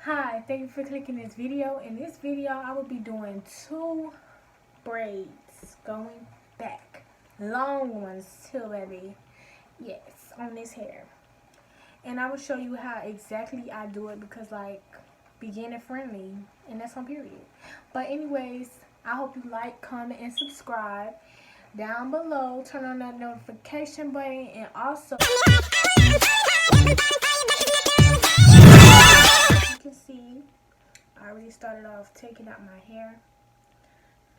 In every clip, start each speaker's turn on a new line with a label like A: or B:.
A: Hi, thank you for clicking this video. In this video, I will be doing 2 braids going back. Long ones too, baby. Yes, on this hair. And I will show you how exactly I do it because, like, beginner friendly. And that's on period. But anyways, I hope you like, comment, and subscribe. Down below, turn on that notification button and also... you can see I already started off taking out my hair.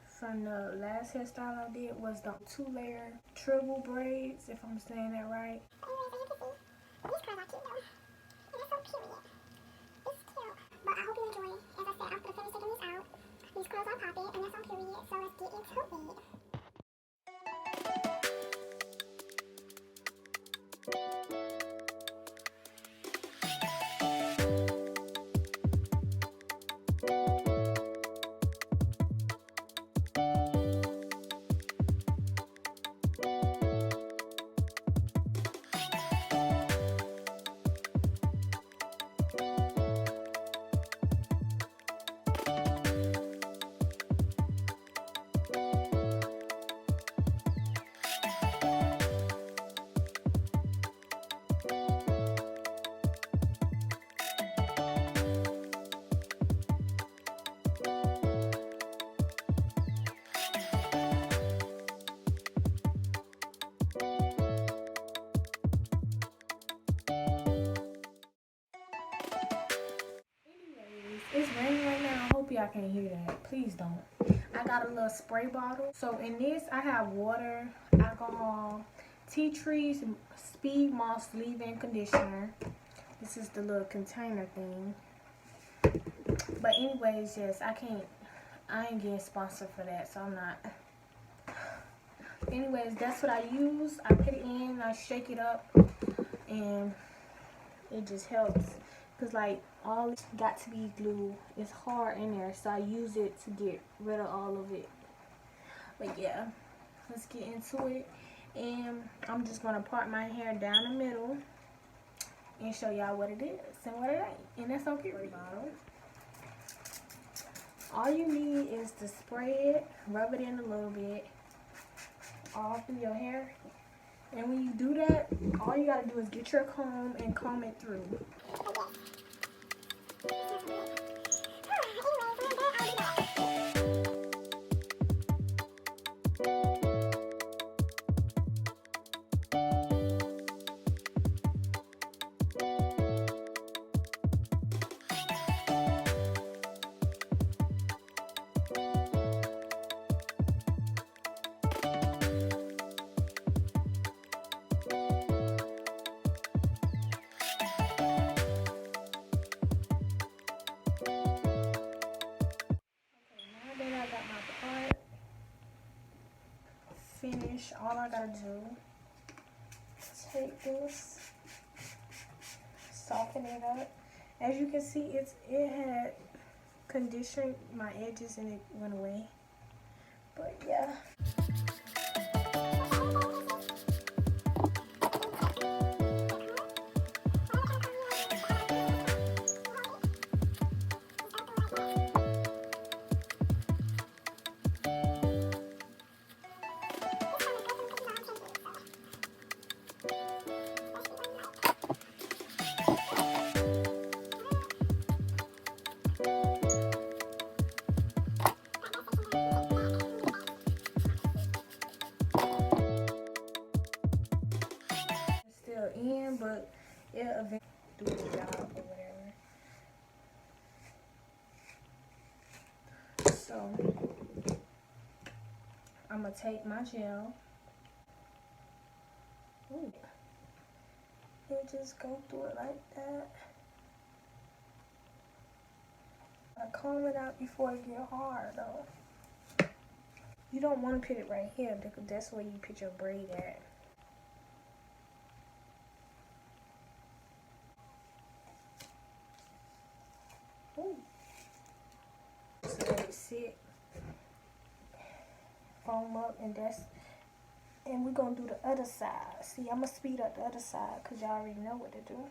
A: From the last hairstyle I did was the 2-layer triple braids, if I'm saying that right.
B: These curls are cute though. And that's so period. It's cute. But I hope you enjoy. As I said, I'm gonna finish taking these out. These curls are popping and that's on period. So let's get into it.
A: It's raining right now. I hope y'all can't hear that. Please don't. I got a little spray bottle. So in this, I have water, alcohol, tea trees, speed moss leave-in conditioner. This is the little container thing. But anyways, yes, I ain't getting sponsored for that, so I'm not. Anyways, that's what I use. I put it in, I shake it up, and it just helps. Because, like, all it's got to be glue. It's hard in there, so I use it to get rid of all of it. But, yeah, let's get into it. And I'm just going to part my hair down the middle and show y'all what it is and what it ain't. And that's on period. All you need is to spray it, rub it in a little bit, all through your hair. And when you do that, all you gotta do is get your comb and comb it through. Finish, all I gotta do, take this, soften it up. As you can see, it had conditioned my edges and it went away. But yeah. In, but it'll eventually do the job or whatever. So I'm gonna take my gel. Ooh. And just go through it like that. I comb it out before it get hard though. You don't want to put it right here because that's where you put your braid at. Ooh. Just let it sit, foam up, and we're gonna do the other side. See, I'm gonna speed up the other side because y'all already know what to do.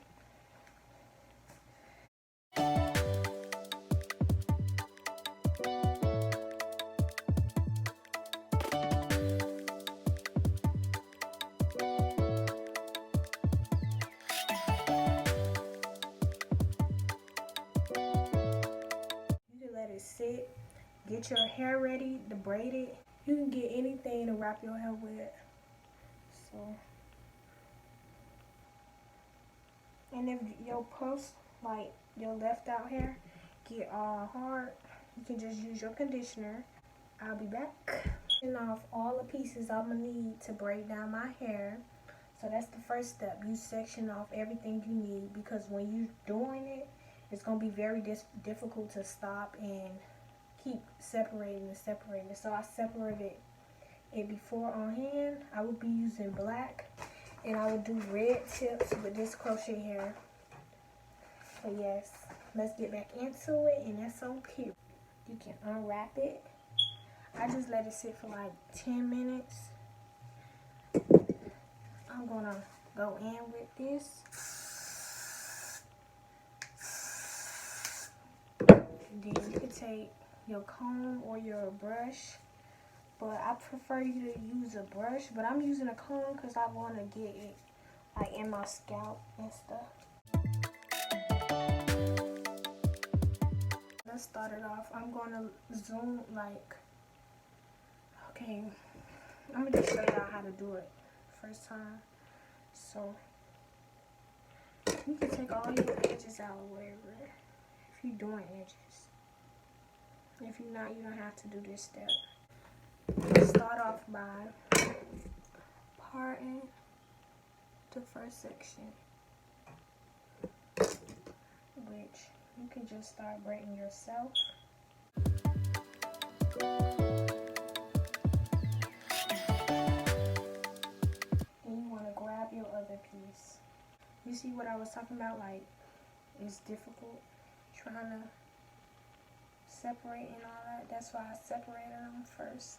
A: it. Get your hair ready to braid it. You can get anything to wrap your hair with. So, and if your puffs, like your left out hair, get all hard, you can just use your conditioner. I'll be back. And off all the pieces I'm gonna need to braid down my hair. So that's the first step. You section off everything you need, because when you're doing it, it's gonna be very difficult to stop and keep separating and separating. So I separated it before on hand. I would be using black, and I would do red tips with this crochet hair. So yes, let's get back into it, and that's so cute. You can unwrap it. I just let it sit for like 10 minutes. I'm gonna go in with this. Then you can take your comb or your brush, but I prefer you to use a brush, but I'm using a comb because I want to get it like in my scalp and stuff. Let's start it off. I'm gonna zoom like, okay, I'm gonna just show y'all how to do it first time. So you can take all your edges out or whatever if you're doing edges. If you're not, you don't have to do this step. Let's start off by parting the first section, which you can just start braiding yourself. And you want to grab your other piece. You see what I was talking about? Like, it's difficult trying to separate and all that. That's why I separated them first.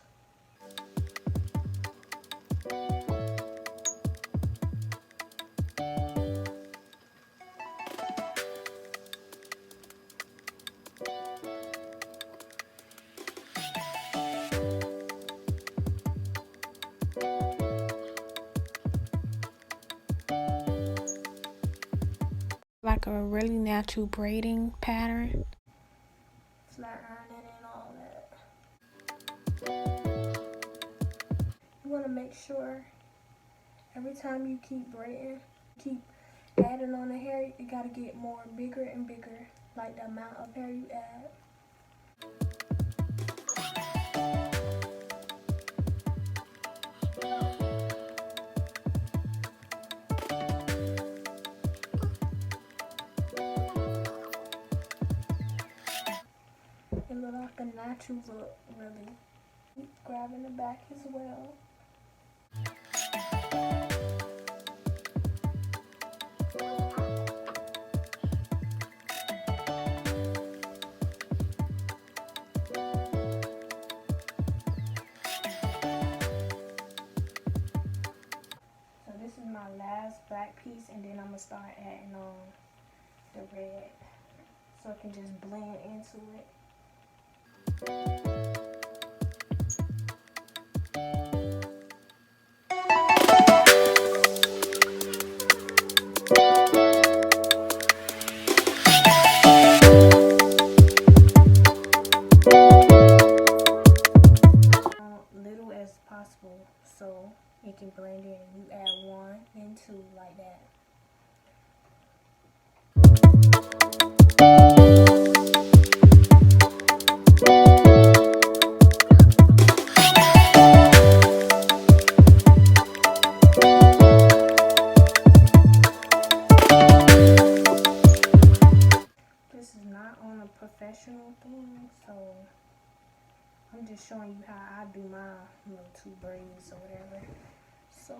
A: Like a really natural braiding pattern. Flat ironing and all that. You want to make sure every time you keep braiding, keep adding on the hair, you got to get more bigger and bigger, like the amount of hair you add. It looks like a natural look, really. Keep grabbing the back as well. So this is my last back piece, and then I'm gonna start adding on the red, so it can just blend into it. Little as possible so it can blend in. You add one, then two, like that. This is not on a professional thing, so I'm just showing you how I do my little 2 braids or whatever. So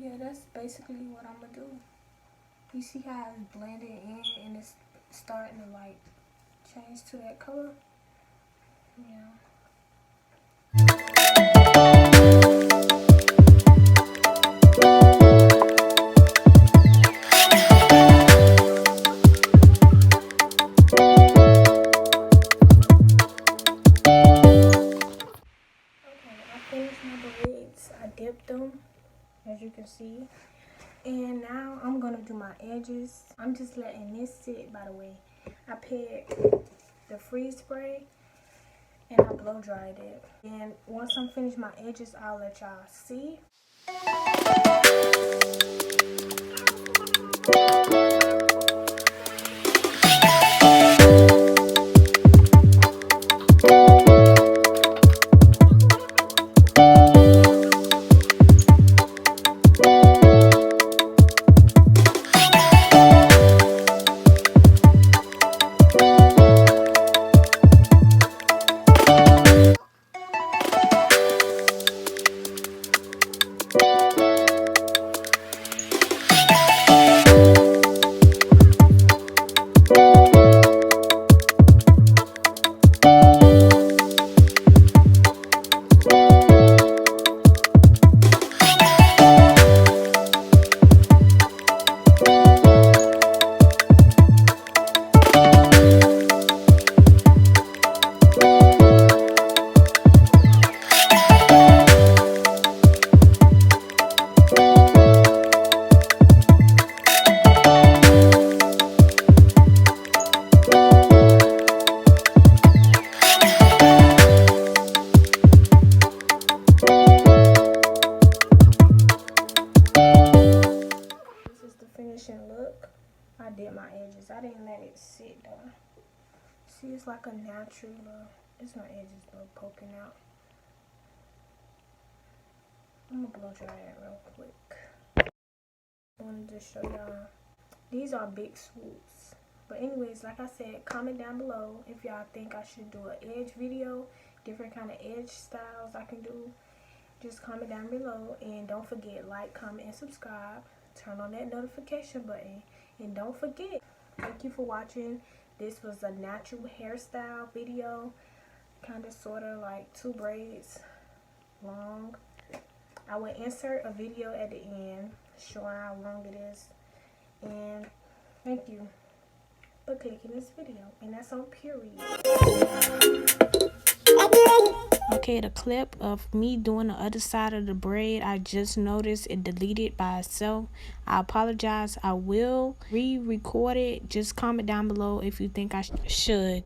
A: yeah, that's basically what I'm gonna do. You see how it's blended in and it's starting to like change to that color? Yeah. clipped them, as you can see. And now I'm gonna do my edges. I'm just letting this sit, by the way. I picked the freeze spray and I blow dried it. And once I'm finished my edges, I'll let y'all see. Look, I did my edges. I didn't let it sit though. See, it's like a natural it's my edges though poking out. I'm gonna blow dry it real quick. I wanted to show y'all, these are big swoops. But anyways, like I said, comment down below if y'all think I should do an edge video, different kind of edge styles I can do. Just comment down below, and don't forget, like, comment, and subscribe. Turn on that notification button, and don't forget, thank you for watching. This was a natural hairstyle video, kind of sort of like 2 braids long. I will insert a video at the end showing how long it is. And thank you for clicking this video, and that's on period. Okay, the clip of me doing the other side of the braid, I just noticed it deleted by itself. I apologize. I will re-record it. Just comment down below if you think I should.